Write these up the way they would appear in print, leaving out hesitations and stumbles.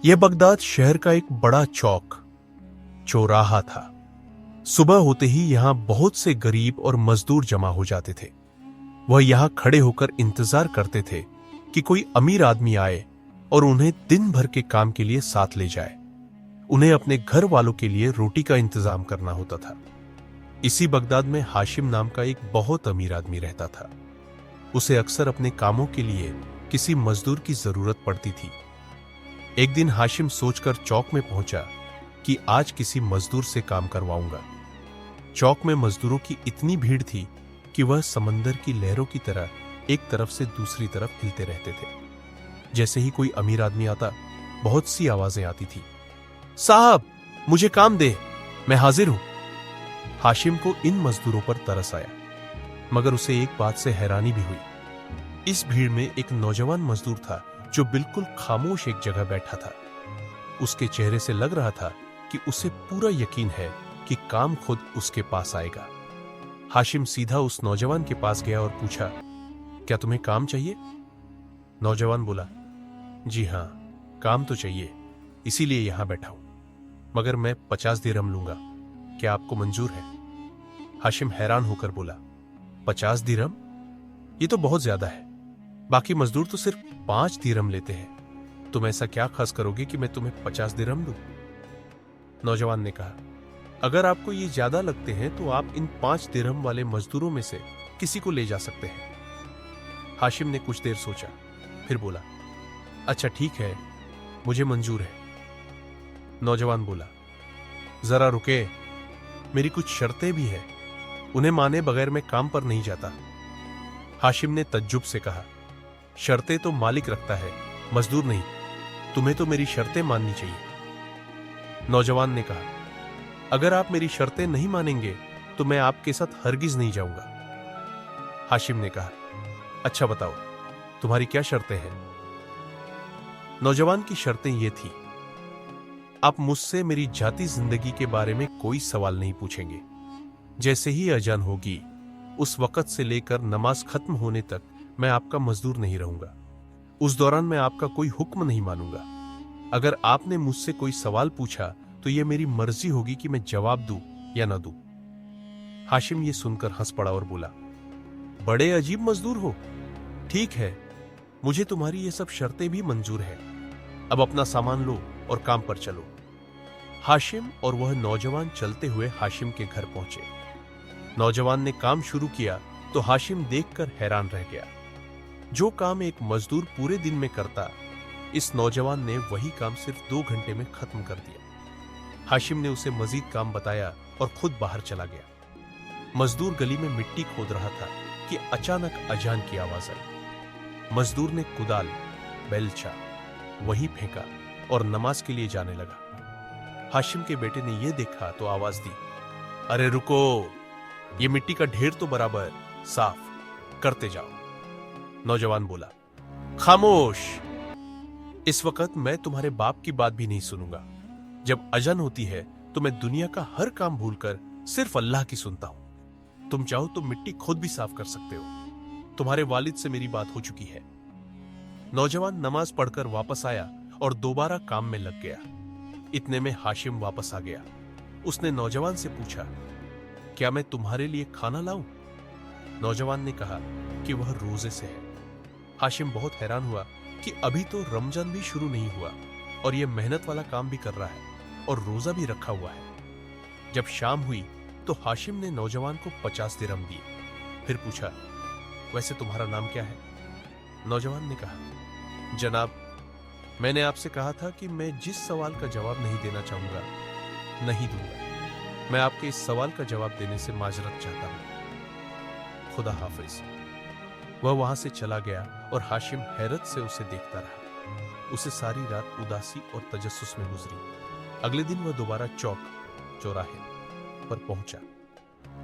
यह बगदाद शहर का एक बड़ा चौक चौराहा था। सुबह होते ही यहां बहुत से गरीब और मजदूर जमा हो जाते थे। वह यहां खड़े होकर इंतजार करते थे कि कोई अमीर आदमी आए और उन्हें दिन भर के काम के लिए साथ ले जाए। उन्हें अपने घर वालों के लिए रोटी का इंतजाम करना होता था। इसी बगदाद में हाशिम नाम का एक बहुत अमीर आदमी रहता था। उसे अक्सर अपने कामों के लिए किसी मजदूर की जरूरत पड़ती थी। एक दिन हाशिम सोचकर चौक में पहुंचा कि आज किसी मजदूर से काम करवाऊंगा। चौक में मजदूरों की इतनी भीड़ थी कि वह समंदर की लहरों की तरह एक तरफ से दूसरी तरफ हिलते रहते थे। जैसे ही कोई अमीर आदमी आता, बहुत सी आवाजें आती थी। साहब, मुझे काम दे, मैं हाजिर हूं। हाशिम को इन मजदूरों पर तरस आया, मगर उसे एक बात से हैरानी भी हुई। इस भीड़ में एक नौजवान मजदूर था जो बिल्कुल खामोश एक जगह बैठा था। उसके चेहरे से लग रहा था कि उसे पूरा यकीन है कि काम खुद उसके पास आएगा। हाशिम सीधा उस नौजवान के पास गया और पूछा, क्या तुम्हें काम चाहिए? नौजवान बोला, जी हां, काम तो चाहिए, इसीलिए यहां बैठा हूं, मगर मैं 50 दिरहम लूंगा। क्या आपको मंजूर है? हाशिम हैरान होकर बोला, 50 दिरहम? ये तो बहुत ज्यादा है। बाकी मजदूर तो सिर्फ 5 दिरहम लेते हैं। तुम ऐसा क्या खास करोगे कि मैं तुम्हें 50 दिरहम दूं? नौजवान ने कहा, अगर आपको ये ज्यादा लगते हैं तो आप इन 5 दिरहम वाले मजदूरों में से किसी को ले जा सकते हैं। हाशिम ने कुछ देर सोचा, फिर बोला, अच्छा ठीक है, मुझे मंजूर है। नौजवान बोला, जरा रुके, मेरी कुछ शर्तें भी हैं, उन्हें माने बगैर मैं काम पर नहीं जाता। हाशिम ने तज्जुब से कहा, शर्तें तो मालिक रखता है, मजदूर नहीं। तुम्हें तो मेरी शर्तें माननी चाहिए। नौजवान ने कहा, अगर आप मेरी शर्तें नहीं मानेंगे तो मैं आपके साथ हरगिज नहीं जाऊंगा। हाशिम ने कहा, अच्छा बताओ, तुम्हारी क्या शर्तें हैं? नौजवान की शर्तें ये थी, आप मुझसे मेरी जाती जिंदगी के बारे में कोई सवाल नहीं पूछेंगे। जैसे ही अजान होगी, उस वक्त से लेकर नमाज खत्म होने तक मैं आपका मजदूर नहीं रहूंगा। उस दौरान मैं आपका कोई हुक्म नहीं मानूंगा। अगर आपने मुझसे कोई सवाल पूछा तो यह मेरी मर्जी होगी कि मैं जवाब दूं या ना दूं। हाशिम ये सुनकर हंस पड़ा और बोला, बड़े अजीब मजदूर हो। ठीक है, मुझे तुम्हारी ये सब शर्तें भी मंजूर है। अब अपना सामान लो और काम पर चलो। हाशिम और वह नौजवान चलते हुए हाशिम के घर पहुंचे। नौजवान ने काम शुरू किया तो हाशिम देखकर हैरान रह गया। जो काम एक मजदूर पूरे दिन में करता, इस नौजवान ने वही काम सिर्फ 2 घंटे में खत्म कर दिया। हाशिम ने उसे मजीद काम बताया और खुद बाहर चला गया। मजदूर गली में मिट्टी खोद रहा था कि अचानक अजान की आवाज आई। मजदूर ने कुदाल, बेलचा वहीं फेंका और नमाज के लिए जाने लगा। हाशिम के बेटे ने यह देखा तो आवाज दी, अरे रुको, ये मिट्टी का ढेर तो बराबर साफ करते जाओ। नौजवान बोला, खामोश, इस वक्त मैं तुम्हारे बाप की बात भी नहीं सुनूंगा। जब अजान होती है तो मैं दुनिया का हर काम भूलकर सिर्फ अल्लाह की सुनता हूं। तुम चाहो तो मिट्टी खुद भी साफ कर सकते हो। तुम्हारे वालिद से मेरी बात हो चुकी है। नौजवान नमाज पढ़कर वापस आया और दोबारा काम में लग गया। इतने में हाशिम वापस आ गया। उसने नौजवान से पूछा, क्या मैं तुम्हारे लिए खाना लाऊं? नौजवान ने कहा कि वह रोजे से है। हाशिम बहुत हैरान हुआ कि अभी तो रमजान भी शुरू नहीं हुआ और यह मेहनत वाला काम भी कर रहा है और रोजा भी रखा हुआ है। जब शाम हुई तो हाशिम ने नौजवान को 50 दिरहम दिए। फिर पूछा, वैसे तुम्हारा नाम क्या है? नौजवान ने कहा, जनाब, मैंने आपसे कहा था कि मैं जिस सवाल का जवाब नहीं देना चाहूंगा, नहीं दूंगा। मैं आपके इस सवाल का जवाब देने से माजरत चाहता हूं। खुदा हाफिज। वह वहां से चला गया और हाशिम हैरत से उसे देखता रहा। उसे सारी रात उदासी और तजस्सुस में गुजरी। अगले दिन वह दोबारा चौराहे पर पहुंचा।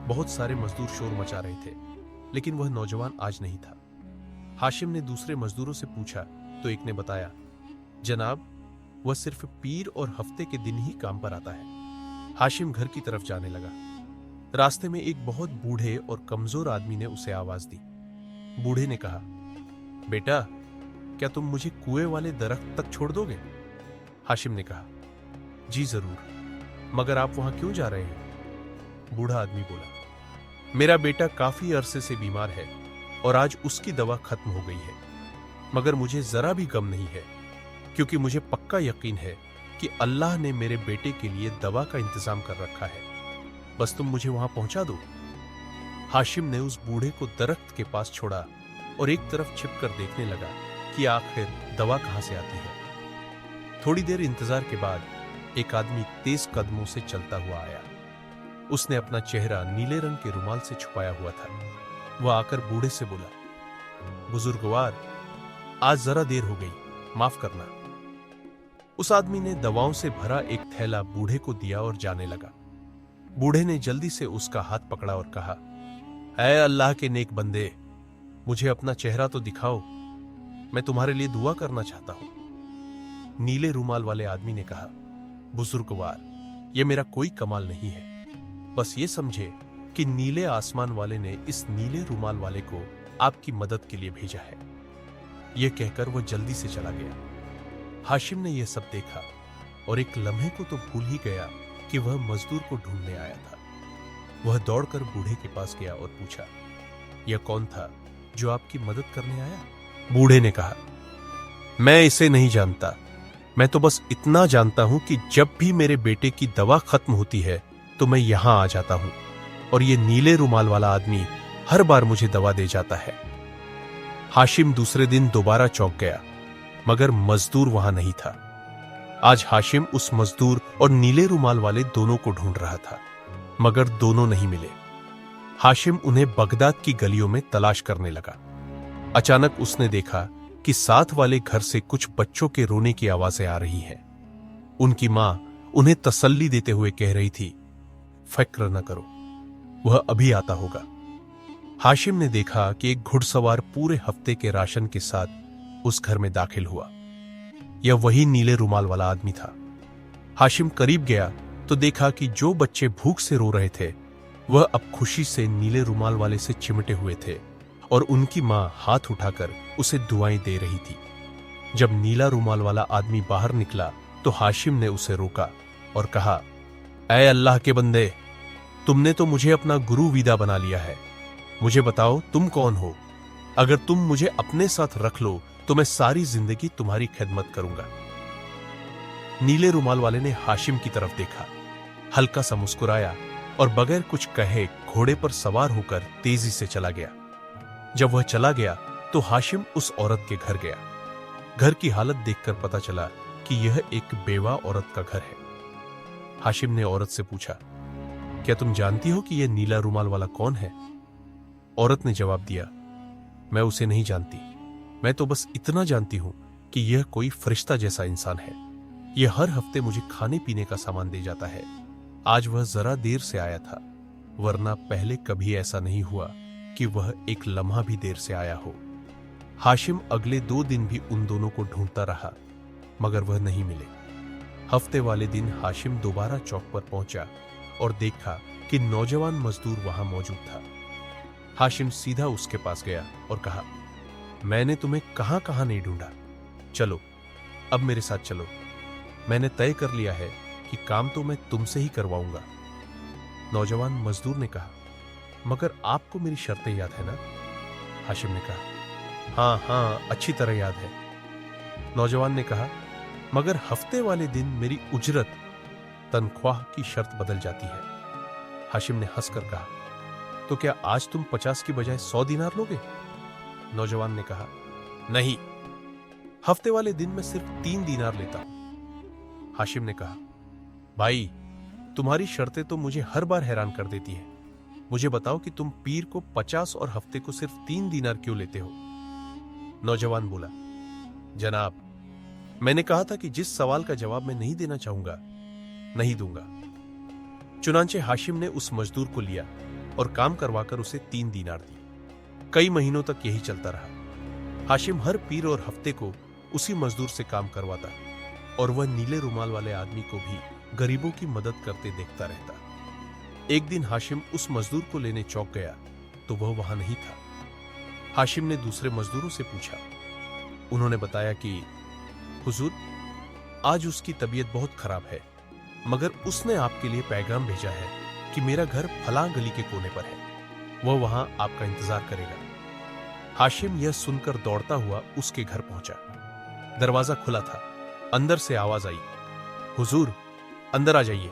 बहुत सारे मजदूर शोर मचा रहे थे, लेकिन वह नौजवान आज नहीं था। हाशिम ने दूसरे मजदूरों से पूछा तो एक ने बताया, जनाब, वह सिर्फ पीर और हफ्ते के दिन ही काम पर आता है। हाशिम घर की तरफ जाने लगा। रास्ते में एक बहुत बूढ़े और कमजोर आदमी ने उसे आवाज दी। बूढ़े ने कहा, बेटा, क्या तुम मुझे कुएं वाले दरख्त तक छोड़ दोगे? हाशिम ने कहा, जी जरूर, मगर आप वहां क्यों जा रहे हैं? बूढ़ा आदमी बोला, मेरा बेटा काफी अरसे से बीमार है और आज उसकी दवा खत्म हो गई है, मगर मुझे जरा भी गम नहीं है, क्योंकि मुझे पक्का यकीन है कि अल्लाह ने मेरे बेटे के लिए दवा का इंतजाम कर रखा है। बस तुम मुझे वहां पहुंचा दो। हाशिम ने उस बूढ़े को दरख्त के पास छोड़ा और एक तरफ छिपकर देखने लगा कि आखिर दवा कहां से आती है। थोड़ी देर इंतजार के बाद एक आदमी तेज कदमों से चलता हुआ आया। उसने अपना चेहरा नीले रंग के रुमाल से छुपाया हुआ था। वह आकर बूढ़े से बोला, बुजुर्गवार, आज जरा देर हो गई, माफ करना। उस आदमी ने दवाओं से भरा एक थैला बूढ़े को दिया और जाने लगा। बूढ़े ने जल्दी से उसका हाथ पकड़ा और कहा, ऐ अल्लाह के नेक बंदे, मुझे अपना चेहरा तो दिखाओ, मैं तुम्हारे लिए दुआ करना चाहता हूं। नीले रुमाल वाले आदमी ने कहा, बुजुर्गवार, यह मेरा कोई कमाल नहीं है, बस ये समझे कि नीले आसमान वाले ने इस नीले रुमाल वाले को आपकी मदद के लिए भेजा है। यह कहकर वह जल्दी से चला गया। हाशिम ने यह सब देखा और एक लम्हे को तो भूल ही गया कि वह मजदूर को ढूंढने आया था। वह दौड़कर बूढ़े के पास गया और पूछा, यह कौन था जो आपकी मदद करने आया? बूढ़े ने कहा, मैं इसे नहीं जानता, मैं तो बस इतना जानता हूं कि जब भी मेरे बेटे की दवा खत्म होती है तो मैं यहां आ जाता हूं और यह नीले रुमाल वाला आदमी हर बार मुझे दवा दे जाता है। हाशिम दूसरे दिन दोबारा चौक गया, मगर मजदूर वहां नहीं था। आज हाशिम उस मजदूर और नीले रुमाल वाले दोनों को ढूंढ रहा था, मगर दोनों नहीं मिले। हाशिम उन्हें बगदाद की गलियों में तलाश करने लगा। अचानक उसने देखा कि साथ वाले घर से कुछ बच्चों के रोने की आवाजें आ रही हैं। उनकी मां उन्हें तसल्ली देते हुए कह रही थी, फिक्र न करो, वह अभी आता होगा। हाशिम ने देखा कि एक घुड़सवार पूरे हफ्ते के राशन के साथ उस घर में दाखिल हुआ। यह वही नीले रुमाल वाला आदमी था। हाशिम करीब गया तो देखा कि जो बच्चे भूख से रो रहे थे वह अब खुशी से नीले रुमाल वाले से चिमटे हुए थे और उनकी मां हाथ उठाकर उसे दुआएं दे रही थी। जब नीला रुमाल वाला आदमी बाहर निकला तो हाशिम ने उसे रोका और कहा, ऐ अल्लाह के बंदे, तुमने तो मुझे अपना गुरु विदा बना लिया है, मुझे बताओ तुम कौन हो? अगर तुम मुझे अपने साथ रख लो तो मैं सारी जिंदगी तुम्हारी खिदमत करूंगा। नीले रुमाल वाले ने हाशिम की तरफ देखा, हल्का सा मुस्कुराया और बगैर कुछ कहे घोड़े पर सवार होकर तेजी से चला गया। जब वह चला गया तो हाशिम उस औरत के घर गया। घर की हालत देखकर पता चला कि यह एक बेवा औरत का घर है। हाशिम ने औरत से पूछा, क्या तुम जानती हो कि यह नीला रुमाल वाला कौन है? औरत ने जवाब दिया, मैं उसे नहीं जानती, मैं तो बस इतना जानती हूं कि यह कोई फरिश्ता जैसा इंसान है। यह हर हफ्ते मुझे खाने पीने का सामान दे जाता है। आज वह जरा देर से आया था, वरना पहले कभी ऐसा नहीं हुआ कि वह एक लम्हा भी देर से आया हो। हाशिम अगले 2 दिन भी उन दोनों को ढूंढता रहा, मगर वह नहीं मिले। हफ्ते वाले दिन हाशिम दोबारा चौक पर पहुंचा और देखा कि नौजवान मजदूर वहां मौजूद था। हाशिम सीधा उसके पास गया और कहा, मैंने तुम्हें कहां कहां नहीं ढूंढा, चलो अब मेरे साथ चलो, मैंने तय कर लिया है कि काम तो मैं तुमसे ही करवाऊंगा। नौजवान मजदूर ने कहा, मगर आपको मेरी शर्तें याद है ना? हाशिम ने कहा, हाँ, अच्छी तरह याद है। नौजवान ने कहा, मगर हफ्ते वाले दिन मेरी उजरत, तनख्वाह की शर्त बदल जाती है। हाशिम ने हंसकर कहा, तो क्या आज तुम 50 की बजाय 100 दीनार लोगे? नौजवान ने कहा, नहीं, हफ्ते वाले दिन मैं सिर्फ 3 दीनार लेता हूं। हाशिम ने कहा, भाई, तुम्हारी शर्तें तो मुझे हर बार हैरान कर देती हैं। मुझे बताओ कि तुम पीर को 50 और हफ्ते को सिर्फ 3 दीनार क्यों लेते हो? नौजवान बोला, जनाब, मैंने कहा था कि जिस सवाल का जवाब मैं नहीं देना चाहूंगा, नहीं दूंगा। चुनांचे हाशिम ने उस मजदूर को लिया और काम करवाकर उसे 3 दीनार दिए। कई महीनों तक यही चलता रहा। हाशिम हर पीर और हफ्ते को उसी मजदूर से काम करवाता और वह नीले रुमाल वाले आदमी को भी गरीबों की मदद करते देखता रहता। एक दिन हाशिम उस मजदूर को लेने चौक गया तो वह वहां नहीं था। हाशिम ने दूसरे मजदूरों से पूछा। उन्होंने बताया कि हुजूर, आज उसकी तबीयत बहुत खराब है, मगर उसने आपके लिए पैगाम भेजा है कि मेरा घर फलां गली के कोने पर है, वह वहां आपका इंतजार करेगा। हाशिम यह सुनकर दौड़ता हुआ उसके घर पहुंचा। दरवाजा खुला था। अंदर से आवाज आई, हुजूर, अंदर आ जाइए।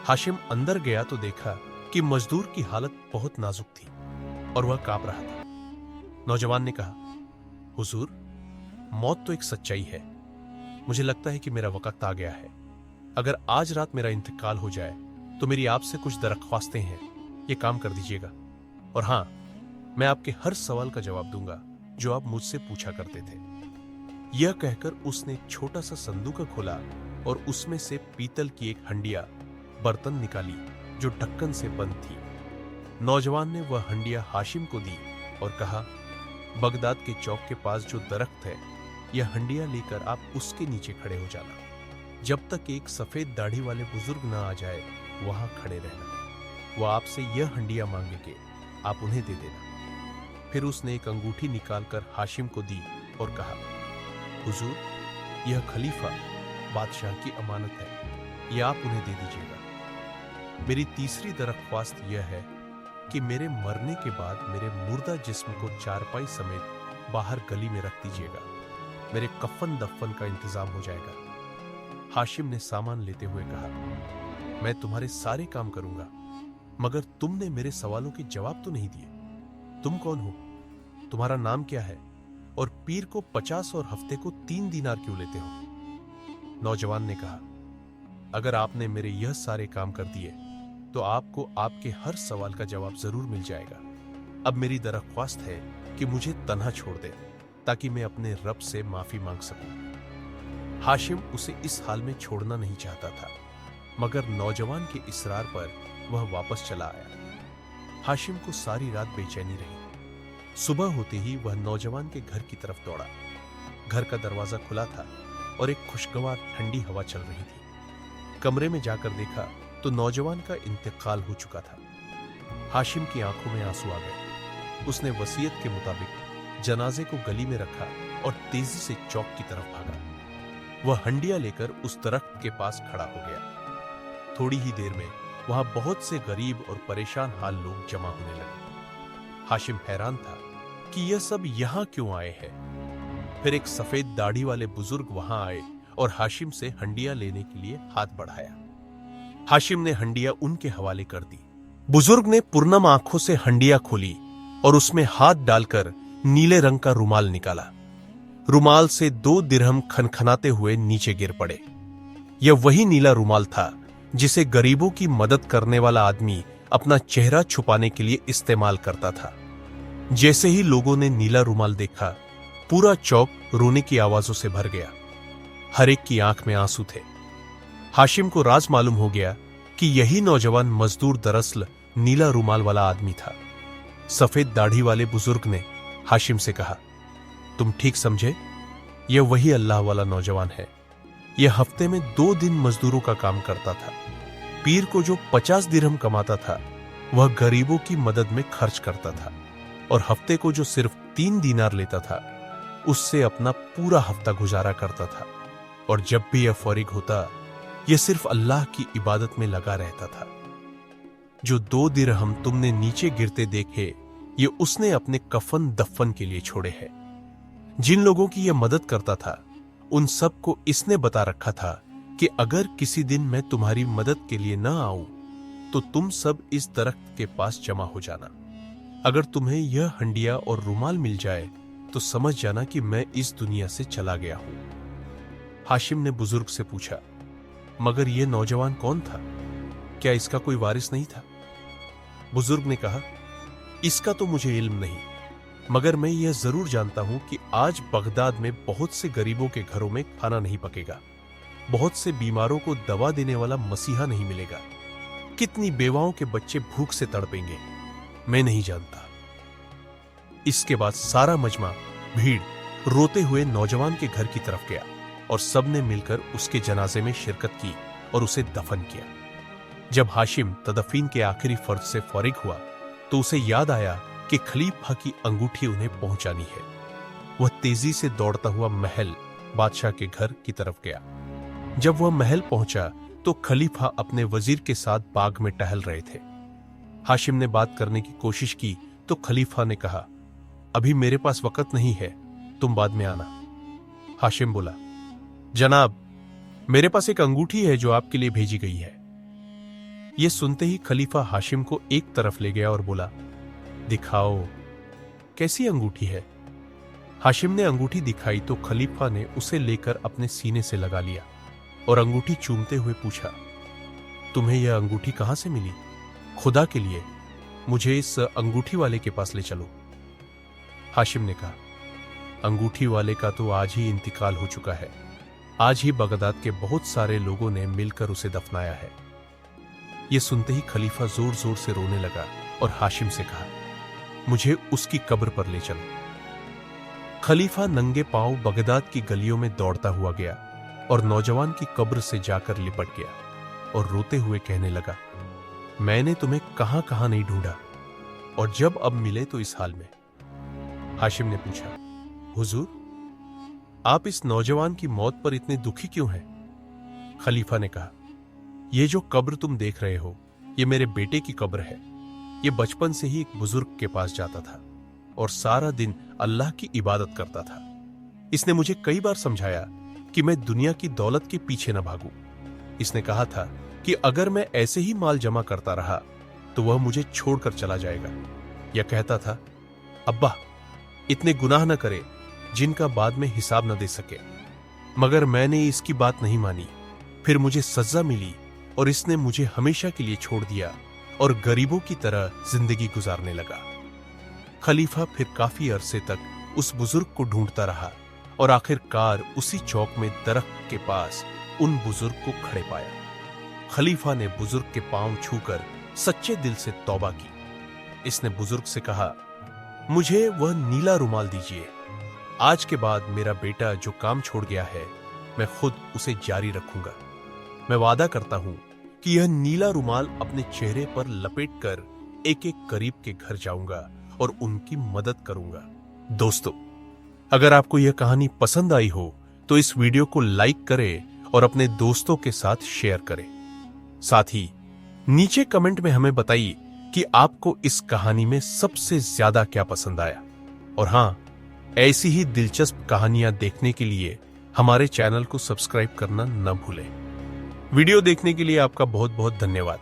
हाशिम अंदर गया तो देखा कि मजदूर की हालत बहुत नाजुक थी और वह कांप रहा था। नौजवान ने कहा, हुजूर, मौत तो एक सच्चाई है। मुझे लगता है कि मेरा वक्त आ गया है। अगर आज रात मेरा इंतकाल हो जाए तो मेरी आपसे कुछ दरख्वास्तें हैं, ये काम कर दीजिएगा। और हां, मैं आपके हर सवाल का जवाब दूंगा जो आप मुझसे पूछा करते थे। यह कहकर उसने एक छोटा सा संदूक खोला और उसमें से पीतल की एक हंडिया बर्तन निकाली जो ढक्कन से बंद थी। नौजवान ने वह हंडिया हाशिम को दी और कहा, बगदाद के चौक के पास जो दरख्त है, यह हंडिया लेकर आप उसके नीचे खड़े हो जाना। जब तक एक सफेद दाढ़ी वाले बुजुर्ग ना आ जाए वहां खड़े रहना। वह आपसे यह हंडिया मांगेंगे, आप उन्हें दे देना। फिर उसने एक अंगूठी निकालकर हाशिम को दी और कहा, हुजूर, यह खलीफा बादशाह की अमानत है, यह आप उन्हें दे दीजिएगा। मेरी तीसरी दरख्वास्त यह है कि मेरे मरने के बाद मेरे मुर्दा जिस्म को चारपाई समेत बाहर गली में रख दीजिएगा। मेरे कफन दफन का इंतजाम हो जाएगा। हाशिम ने सामान लेते हुए कहा, मैं तुम्हारे सारे काम करूंगा, मगर तुमने मेरे सवालों के जवाब तो नहीं दिए। तुम कौन हो? तुम्हारा नाम क्या है? और पीर को 50 और हफ्ते को 3 दीनार क्यों लेते हो? नौजवान ने कहा, अगर आपने मेरे यह सारे काम कर दिए तो आपको आपके हर सवाल का जवाब जरूर मिल जाएगा। अब मेरी दरख्वास्त है कि मुझे तन्हा छोड़ दे ताकि मैं अपने रब से माफी मांग सकूं। हाशिम उसे इस हाल में छोड़ना नहीं चाहता था, मगर नौजवान के इसरार पर वह वापस चला आया। हाशिम को सारी रात बेचैनी रही। सुबह होते ही वह नौजवान के घर की तरफ दौड़ा। घर का दरवाजा खुला था और एक खुशगवार ठंडी हवा चल रही थी। कमरे में जाकर देखा तो नौजवान का इंतकाल हो चुका था। हाशिम की आंखों में आंसू आ गए। उसने वसीयत के मुताबिक जनाजे को गली में रखा और तेजी से चौक की तरफ भागा। वह हंडिया लेकर उस दरख्त के पास खड़ा हो गया। थोड़ी ही देर में वहां बहुत से गरीब और परेशान हाल लोग जमा होने लगे। हाशिम हैरान था कि यह सब यहां क्यों आए हैं। फिर एक सफेद दाढ़ी वाले बुजुर्ग वहां आए और हाशिम से हंडिया लेने के लिए हाथ बढ़ाया। हाशिम ने हंडिया उनके हवाले कर दी। बुजुर्ग ने पुरनम आंखों से हंडिया खोली और उसमें हाथ डालकर नीले रंग का रुमाल निकाला। रुमाल से 2 दिरहम खनखनाते हुए नीचे गिर पड़े। यह वही नीला रुमाल था जिसे गरीबों की मदद करने वाला आदमी अपना चेहरा छुपाने के लिए इस्तेमाल करता था। जैसे ही लोगों ने नीला रुमाल देखा, पूरा चौक रोने की आवाजों से भर गया। हर एक की आंख में आंसू थे। हाशिम को राज मालूम हो गया कि यही नौजवान मजदूर दरअसल नीला रुमाल वाला आदमी था। सफेद दाढ़ी वाले बुजुर्ग ने हाशिम से कहा, तुम ठीक समझे, यह वही अल्लाह वाला नौजवान है। यह हफ्ते में 2 दिन मजदूरों का काम करता था। पीर को जो 50 दिरहम कमाता था वह गरीबों की मदद में खर्च करता था, और हफ्ते को जो सिर्फ 3 दीनार लेता था उससे अपना पूरा हफ्ता गुजारा करता था। और जब भी यह फारिग होता, यह सिर्फ अल्लाह की इबादत में लगा रहता था। जो 2 दिरहम तुमने नीचे गिरते देखे, ये उसने अपने कफन दफन के लिए छोड़े हैं। जिन लोगों की यह मदद करता था उन सबको इसने बता रखा था कि अगर किसी दिन मैं तुम्हारी मदद के लिए न आऊं तो तुम सब इस दरख्त के पास जमा हो जाना। अगर तुम्हें यह हंडिया और रुमाल मिल जाए तो समझ जाना कि मैं इस दुनिया से चला गया हूं। हाशिम ने बुजुर्ग से पूछा, मगर यह नौजवान कौन था? क्या इसका कोई वारिस नहीं था? बुजुर्ग ने कहा, इसका तो मुझे इल्म नहीं, मगर मैं यह जरूर जानता हूं कि आज बगदाद में बहुत से गरीबों के घरों में खाना नहीं पकेगा, बहुत से बीमारों को दवा देने वाला मसीहा नहीं मिलेगा, कितनी बेवाओं के बच्चे भूख से तड़पेंगे, मैं नहीं जानता। इसके बाद सारा मजमा भीड़ रोते हुए नौजवान के घर की तरफ गया और सबने मिलकर उसके जनाजे में शिरकत की और उसे दफन किया। जब हाशिम तदफीन के आखिरी फर्ज से फारिग हुआ तो उसे याद आया कि खलीफा की अंगूठी उन्हें पहुंचानी है। वह तेजी से दौड़ता हुआ महल बादशाह के घर की तरफ गया। जब वह महल पहुंचा तो खलीफा अपने वजीर के साथ बाग में टहल रहे थे। हाशिम ने बात करने की कोशिश की तो खलीफा ने कहा, अभी मेरे पास वक्त नहीं है, तुम बाद में आना। हाशिम बोला, जनाब, मेरे पास एक अंगूठी है जो आपके लिए भेजी गई है। यह सुनते ही खलीफा हाशिम को एक तरफ ले गया और बोला, दिखाओ, कैसी अंगूठी है? हाशिम ने अंगूठी दिखाई तो खलीफा ने उसे लेकर अपने सीने से लगा लिया और अंगूठी चूमते हुए पूछा, तुम्हें यह अंगूठी कहां से मिली? खुदा के लिए मुझे इस अंगूठी वाले के पास ले चलो। हाशिम ने कहा, अंगूठी वाले का तो आज ही इंतकाल हो चुका है। आज ही बगदाद के बहुत सारे लोगों ने मिलकर उसे दफनाया है। यह सुनते ही खलीफा जोर जोर से रोने लगा और हाशिम से कहा, मुझे उसकी कब्र पर ले चलो। खलीफा नंगे पांव बगदाद की गलियों में दौड़ता हुआ गया और नौजवान की कब्र से जाकर लिपट गया और रोते हुए कहने लगा, मैंने तुम्हें कहां कहां नहीं ढूंढा और जब अब मिले तो इस हाल में। हाशिम ने पूछा, हुजूर, आप इस नौजवान की मौत पर इतने दुखी क्यों हैं? खलीफा ने कहा, यह जो कब्र तुम देख रहे हो, यह मेरे बेटे की कब्र है। यह बचपन से ही एक बुजुर्ग के पास जाता था और सारा दिन अल्लाह की इबादत करता था। इसने मुझे कई बार समझाया कि मैं दुनिया की दौलत के पीछे न भागूं। इसने कहा था कि अगर मैं ऐसे ही माल जमा करता रहा तो वह मुझे छोड़कर चला जाएगा। यह कहता था, अब्बा, इतने गुनाह न करे जिनका बाद में हिसाब न दे सके। मगर मैंने इसकी बात नहीं मानी। फिर मुझे सजा मिली और इसने मुझे हमेशा के लिए छोड़ दिया और गरीबों की तरह जिंदगी गुजारने लगा। खलीफा फिर काफी अरसे तक उस बुजुर्ग को ढूंढता रहा और आखिरकार उसी चौक में दरख्त के पास उन बुजुर्ग को खड़े पाया। खलीफा ने बुजुर्ग के पांव छूकर सच्चे दिल से तौबा की। इसने बुजुर्ग से कहा, मुझे वह नीला रुमाल दीजिए। आज के बाद मेरा बेटा जो काम छोड़ गया है, मैं खुद उसे जारी रखूंगा। मैं वादा करता हूं कि यह नीला रुमाल अपने चेहरे पर लपेटकर एक एक गरीब के घर जाऊंगा और उनकी मदद करूंगा। दोस्तों, अगर आपको यह कहानी पसंद आई हो तो इस वीडियो को लाइक करें और अपने दोस्तों के साथ शेयर करें। साथ ही नीचे कमेंट में हमें बताइए कि आपको इस कहानी में सबसे ज्यादा क्या पसंद आया। और हां, ऐसी ही दिलचस्प कहानियां देखने के लिए हमारे चैनल को सब्सक्राइब करना न भूलें। वीडियो देखने के लिए आपका बहुत बहुत धन्यवाद।